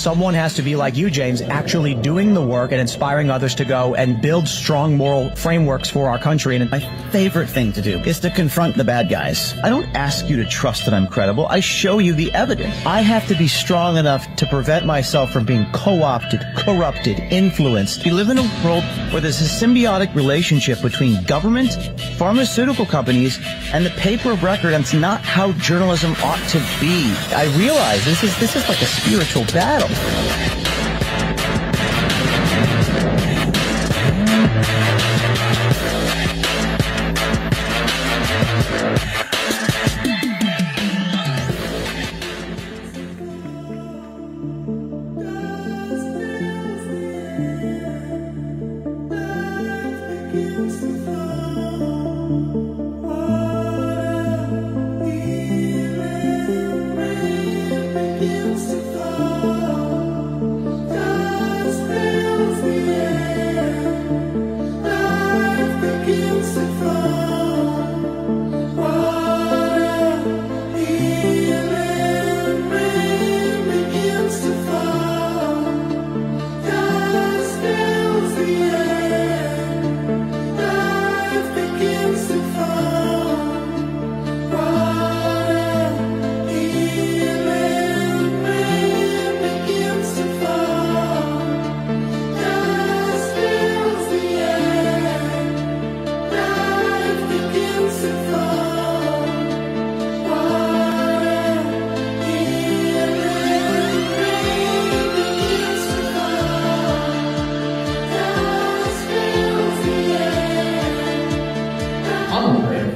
someone has to be like you, James, actually doing the work and inspiring others to go and build strong moral frameworks for our country. And my favorite thing to do is to confront the bad guys. I don't ask you to trust that I'm credible. I show you the evidence. I have to be strong enough to prevent myself from being co-opted, corrupted, influenced. We live in a world where there's a symbiotic relationship between government, pharmaceutical companies, and the paper of record, and it's not how journalism ought to be. I realize this is like a spiritual battle.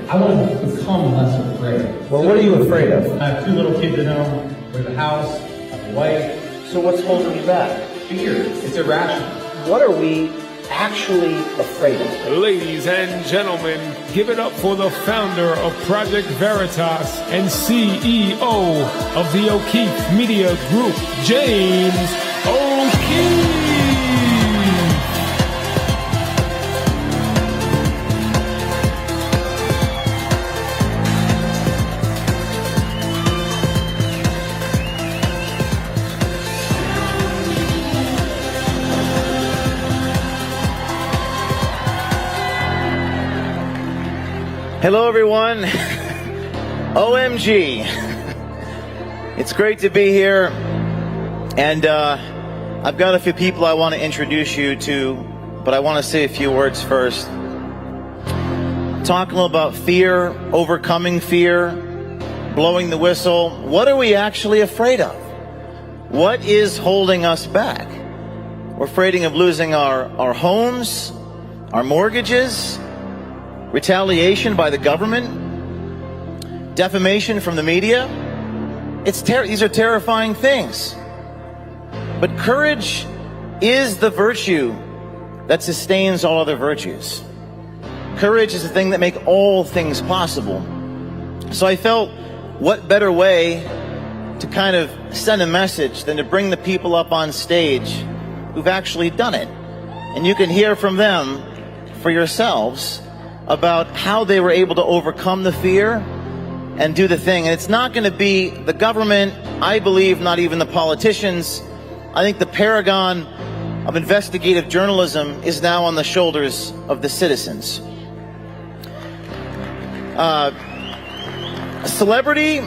I want to become less afraid. Well, what are you afraid of? I have 2 little kids at home. We have a house. I have a wife. So what's holding you back? Fear. It's irrational. What are we actually afraid of? Ladies and gentlemen, give it up for the founder of Project Veritas and CEO of the O'Keefe Media Group, James O'Keefe. Hello, everyone. OMG. It's great to be here. And I've got a few people I want to introduce you to, but I want to say a few words first. Talk a little about fear, overcoming fear, blowing the whistle. What are we actually afraid of? What is holding us back? We're afraid of losing our homes, our mortgages, retaliation by the government, defamation from the media. These are terrifying things. But courage is the virtue that sustains all other virtues. Courage is the thing that makes all things possible. So I felt, what better way to kind of send a message than to bring the people up on stage who've actually done it. And you can hear from them for yourselves about how they were able to overcome the fear and do the thing. And it's not going to be the government, I believe, not even the politicians. I think the paragon of investigative journalism is now on the shoulders of the citizens. A celebrity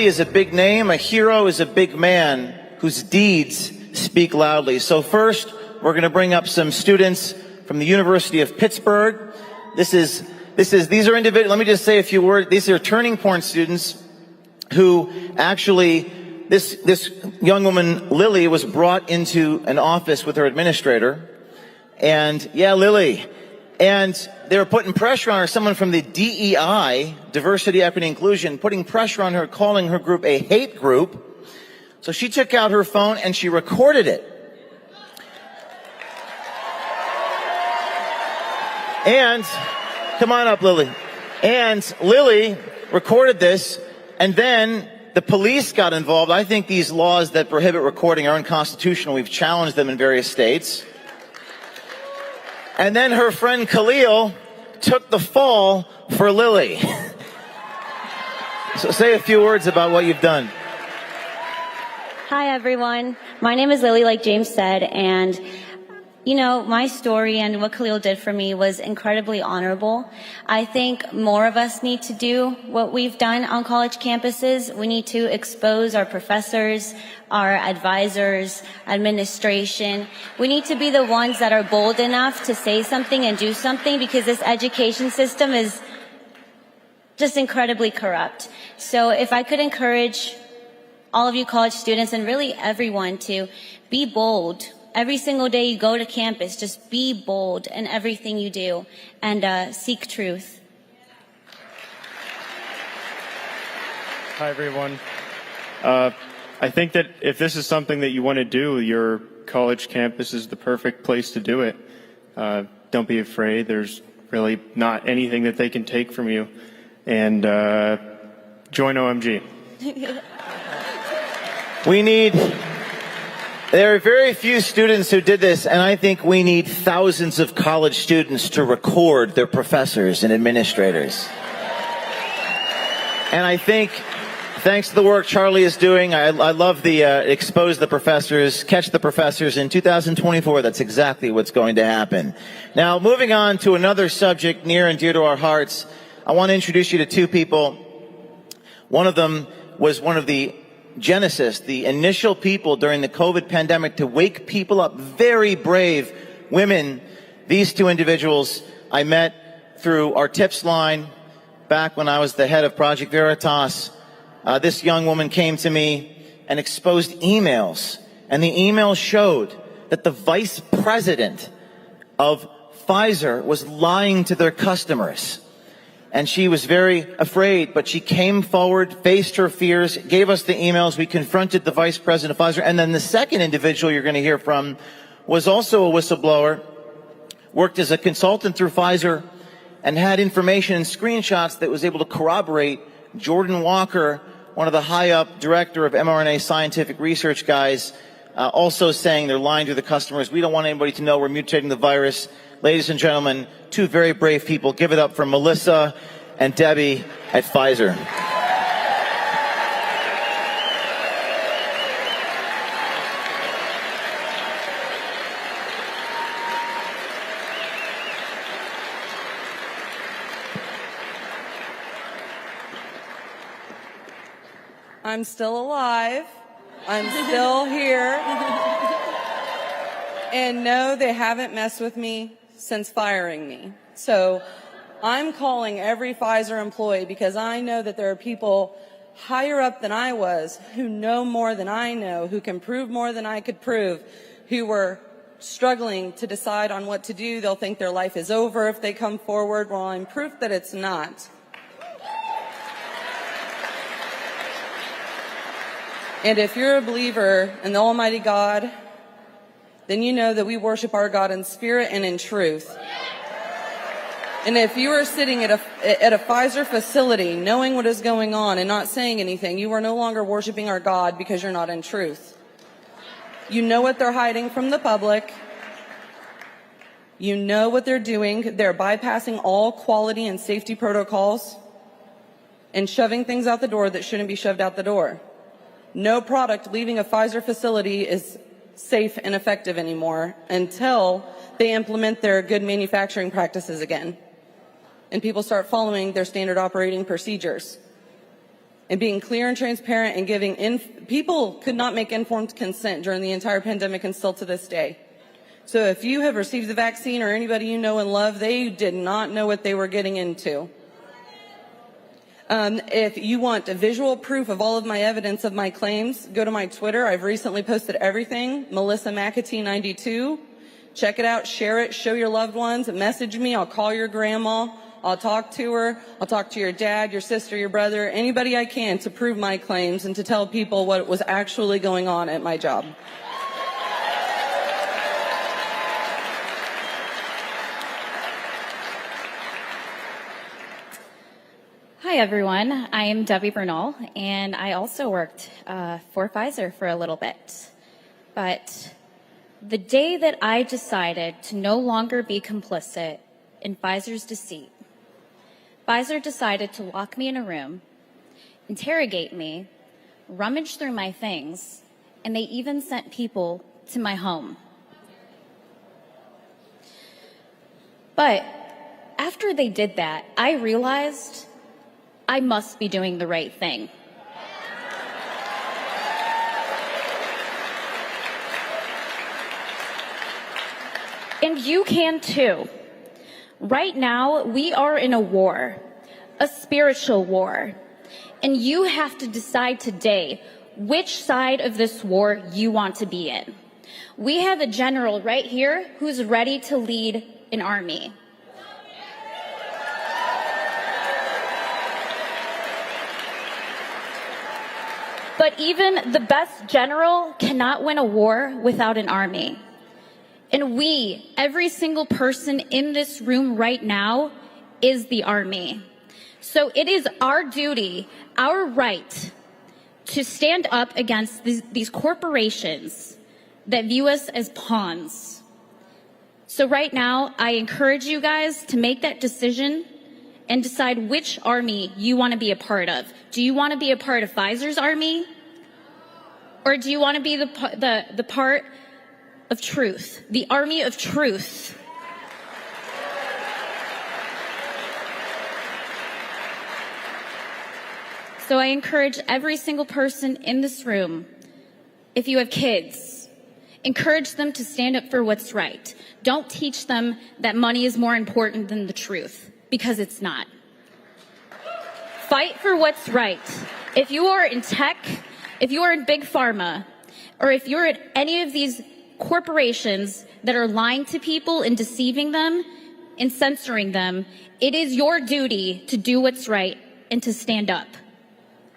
is a big name. A hero is a big man whose deeds speak loudly. So first, we're going to bring up some students from the University of Pittsburgh. These are individuals. Let me just say a few words. These are Turning Point students who actually, this young woman, Lily, was brought into an office with her administrator. And yeah, Lily. And they were putting pressure on her, someone from the DEI, Diversity, Equity, Inclusion, putting pressure on her, calling her group a hate group. So she took out her phone and she recorded it. And, come on up, Lily. And Lily recorded this, and then the police got involved. I think these laws that prohibit recording are unconstitutional. We've challenged them in various states. And then her friend Khalil took the fall for Lily. So say a few words about what you've done. Hi, everyone. My name is Lily, like James said, and you know, my story and what Khalil did for me was incredibly honorable. I think more of us need to do what we've done on college campuses. We need to expose our professors, our advisors, administration. We need to be the ones that are bold enough to say something and do something, because this education system is just incredibly corrupt. So if I could encourage all of you college students and really everyone to be bold. Every single day you go to campus, just be bold in everything you do and seek truth. Hi, everyone. I think that if this is something that you want to do, your college campus is the perfect place to do it. Don't be afraid. There's really not anything that they can take from you. And join OMG. There are very few students who did this, and I think we need thousands of college students to record their professors and administrators. And I think, thanks to the work Charlie is doing, I love the expose the professors, catch the professors. In 2024, that's exactly what's going to happen. Now, moving on to another subject near and dear to our hearts, I want to introduce you to two people. One of them was one of the Genesis, the initial people during the COVID pandemic to wake people up, very brave women. These two individuals I met through our tips line back when I was the head of Project Veritas. This young woman came to me and exposed emails, and the emails showed that the vice president of Pfizer was lying to their customers. And she was very afraid, but she came forward, faced her fears, gave us the emails. We confronted the vice president of Pfizer. And then the second individual you're going to hear from was also a whistleblower, worked as a consultant through Pfizer, and had information and screenshots that was able to corroborate Jordan Walker, one of the high-up director of mRNA scientific research guys, also saying they're lying to the customers. We don't want anybody to know we're mutating the virus. Ladies and gentlemen, two very brave people. Give it up for Melissa and Debbie at Pfizer. I'm still alive. I'm still here. And no, they haven't messed with me since firing me. So I'm calling every Pfizer employee because I know that there are people higher up than I was who know more than I know, who can prove more than I could prove, who were struggling to decide on what to do. They'll think their life is over if they come forward. Well, I'm proof that it's not. And if you're a believer in the Almighty God, then you know that we worship our God in spirit and in truth. And if you are sitting at a Pfizer facility knowing what is going on and not saying anything, you are no longer worshiping our God because you're not in truth. You know what they're hiding from the public. You know what they're doing. They're bypassing all quality and safety protocols and shoving things out the door that shouldn't be shoved out the door. No product leaving a Pfizer facility is safe and effective anymore until they implement their good manufacturing practices again. And people start following their standard operating procedures. And being clear and transparent and giving people could not make informed consent during the entire pandemic and still to this day. So if you have received the vaccine or anybody you know and love, they did not know what they were getting into. If you want a visual proof of all of my evidence of my claims, go to my Twitter. I've recently posted everything, Melissa McAtee 92. Check it out, share it, show your loved ones, message me. I'll call your grandma. I'll talk to her. I'll talk to your dad, your sister, your brother, anybody I can to prove my claims and to tell people what was actually going on at my job. Hi, everyone. I am Debbie Bernal, and I also worked for Pfizer for a little bit. But the day that I decided to no longer be complicit in Pfizer's deceit, Pfizer decided to lock me in a room, interrogate me, rummage through my things, and they even sent people to my home. But after they did that, I realized I must be doing the right thing. And you can too. Right now, we are in a war, a spiritual war. And you have to decide today which side of this war you want to be in. We have a general right here who's ready to lead an army. But even the best general cannot win a war without an army. And we, every single person in this room right now, is the army. So it is our duty, our right, to stand up against these corporations that view us as pawns. So right now, I encourage you guys to make that decision and decide which army you want to be a part of. Do you want to be a part of Pfizer's army? Or do you want to be the part of truth, the army of truth? So I encourage every single person in this room, if you have kids, encourage them to stand up for what's right. Don't teach them that money is more important than the truth, because it's not. Fight for what's right. If you are in tech, if you are in big pharma, or if you're at any of these corporations that are lying to people and deceiving them and censoring them, it is your duty to do what's right and to stand up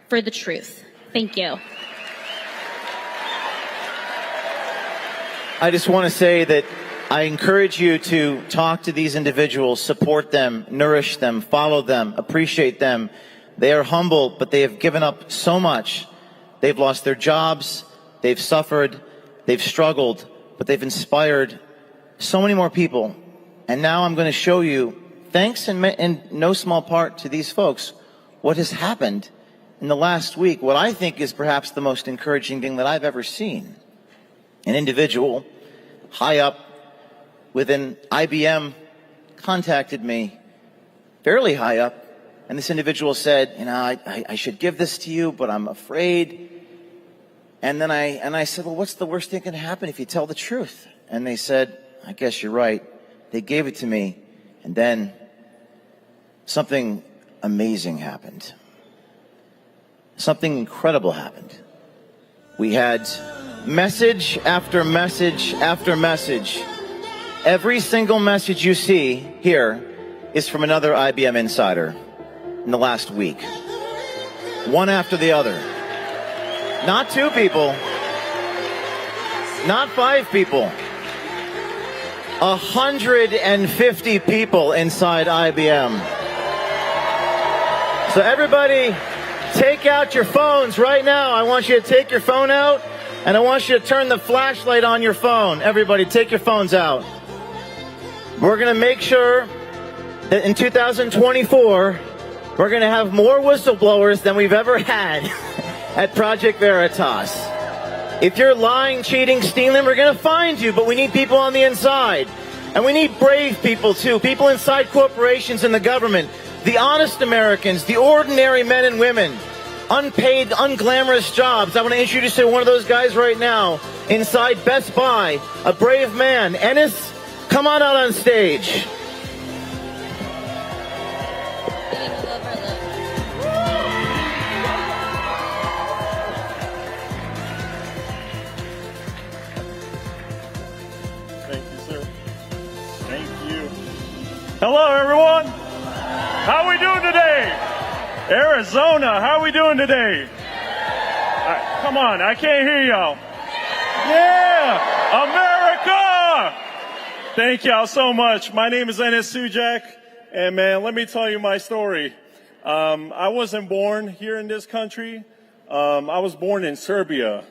for the truth. Thank you. I just want to say that I encourage you to talk to these individuals, support them, nourish them, follow them, appreciate them. They are humble, but they have given up so much. They've lost their jobs, they've suffered, they've struggled, but they've inspired so many more people. And now I'm going to show you, thanks in no small part to these folks, what has happened in the last week, what I think is perhaps the most encouraging thing that I've ever seen. An individual high up within IBM contacted me, fairly high up, and this individual said, you know, I should give this to you, but I'm afraid. And then I said, well, what's the worst thing that can happen if you tell the truth? And they said, I guess you're right. They gave it to me, and then something amazing happened. Something incredible happened. We had message after message after message. Every single message you see here is from another IBM insider in the last week. One after the other. Not 2 people. Not 5 people. 150 people inside IBM. So everybody, take out your phones right now. I want you to take your phone out, and I want you to turn the flashlight on your phone. Everybody, take your phones out. We're going to make sure that in 2024, we're going to have more whistleblowers than we've ever had at Project Veritas. If you're lying, cheating, stealing, we're going to find you, but we need people on the inside. And we need brave people, too. People inside corporations and the government. The honest Americans, the ordinary men and women. Unpaid, unglamorous jobs. I want to introduce you to one of those guys right now. Inside Best Buy, a brave man. Ennis, come on out on stage. Hello, everyone. How are we doing today? Arizona, how are we doing today? Come on, I can't hear y'all. Yeah, America! Thank y'all so much. My name is Ennis Sujak, and man, let me tell you my story. I wasn't born here in this country. I was born in Serbia.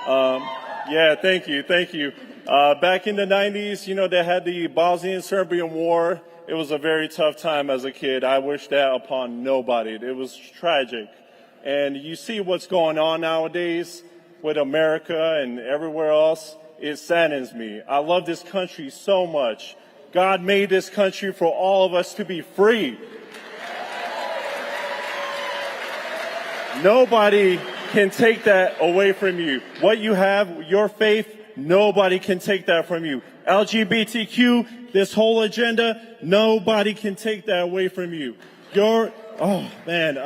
Yeah, thank you. Back in the 90s, you know, they had the Bosnian-Serbian War. It was a very tough time as a kid. I wish that upon nobody. It was tragic. And you see what's going on nowadays. with America and everywhere else, it saddens me. I love this country so much. God made this country for all of us to be free. Nobody can take that away from you. What you have, your faith, nobody can take that from you. LGBTQ, this whole agenda, nobody can take that away from you. Oh man,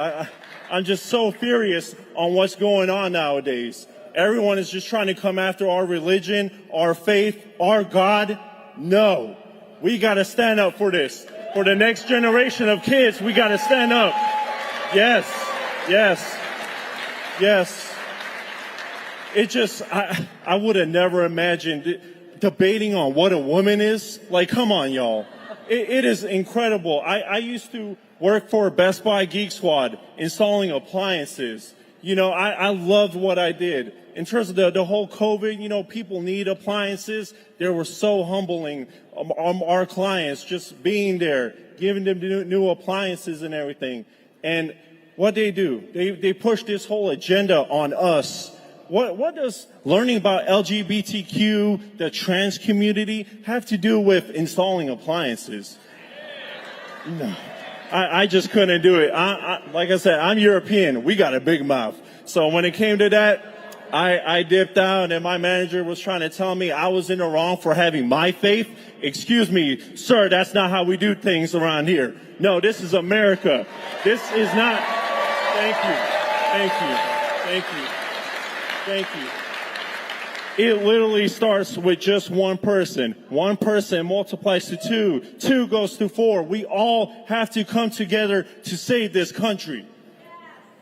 I'm just so furious on what's going on nowadays. Everyone is just trying to come after our religion, our faith, our God. No, we got to stand up for this. For the next generation of kids, we got to stand up. Yes, yes, yes. It just, I would have never imagined debating on what a woman is. Like, come on, y'all. It is incredible. I used to work for Best Buy Geek Squad installing appliances. You know, I loved what I did. In terms of the whole COVID, you know, people need appliances. They were so humbling. Our clients just being there, giving them new appliances and everything. And what they do, they push this whole agenda on us. What does learning about LGBTQ, the trans community, have to do with installing appliances? No, I just couldn't do it. Like I said, I'm European. We got a big mouth. So when it came to that, I dipped out, and my manager was trying to tell me I was in the wrong for having my faith. Excuse me, sir, that's not how we do things around here. No, this is America. This is not. Thank you. Thank you. Thank you. Thank you. It literally starts with just one person. One person multiplies to two. Two goes to four. We all have to come together to save this country.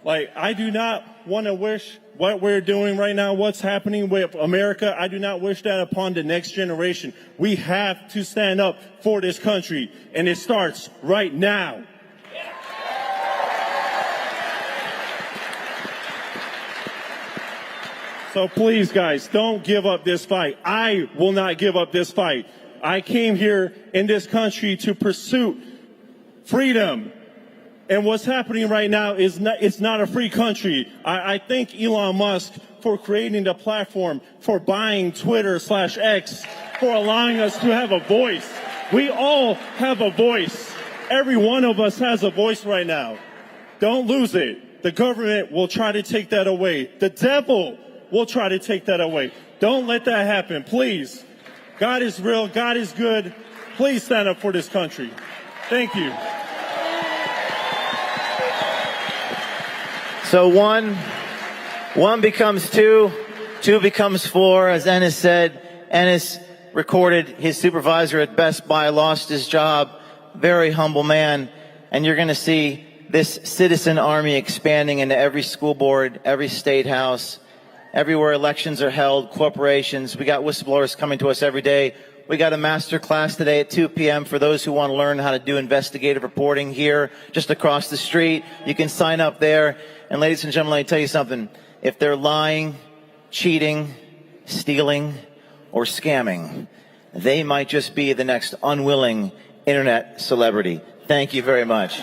Like, I do not want to wish what we're doing right now, what's happening with America, I do not wish that upon the next generation. We have to stand up for this country, and it starts right now. So please, guys, don't give up this fight. I will not give up this fight. I came here in this country to pursue freedom. And what's happening right now is it's not a free country. I thank Elon Musk for creating the platform, for buying Twitter/X, for allowing us to have a voice. We all have a voice. Every one of us has a voice right now. Don't lose it. The government will try to take that away. The devil will try to take that away. Don't let that happen, please. God is real. God is good. Please stand up for this country. Thank you. So one becomes two, two becomes four. As Ennis said, Ennis recorded his supervisor at Best Buy lost his job. Very humble man. And you're going to see this citizen army expanding into every school board, every state house, everywhere elections are held, corporations. We got whistleblowers coming to us every day. We got a master class today at 2 p.m. for those who want to learn how to do investigative reporting here, just across the street. You can sign up there. And ladies and gentlemen, let me tell you something. If they're lying, cheating, stealing, or scamming, they might just be the next unwilling internet celebrity. Thank you very much.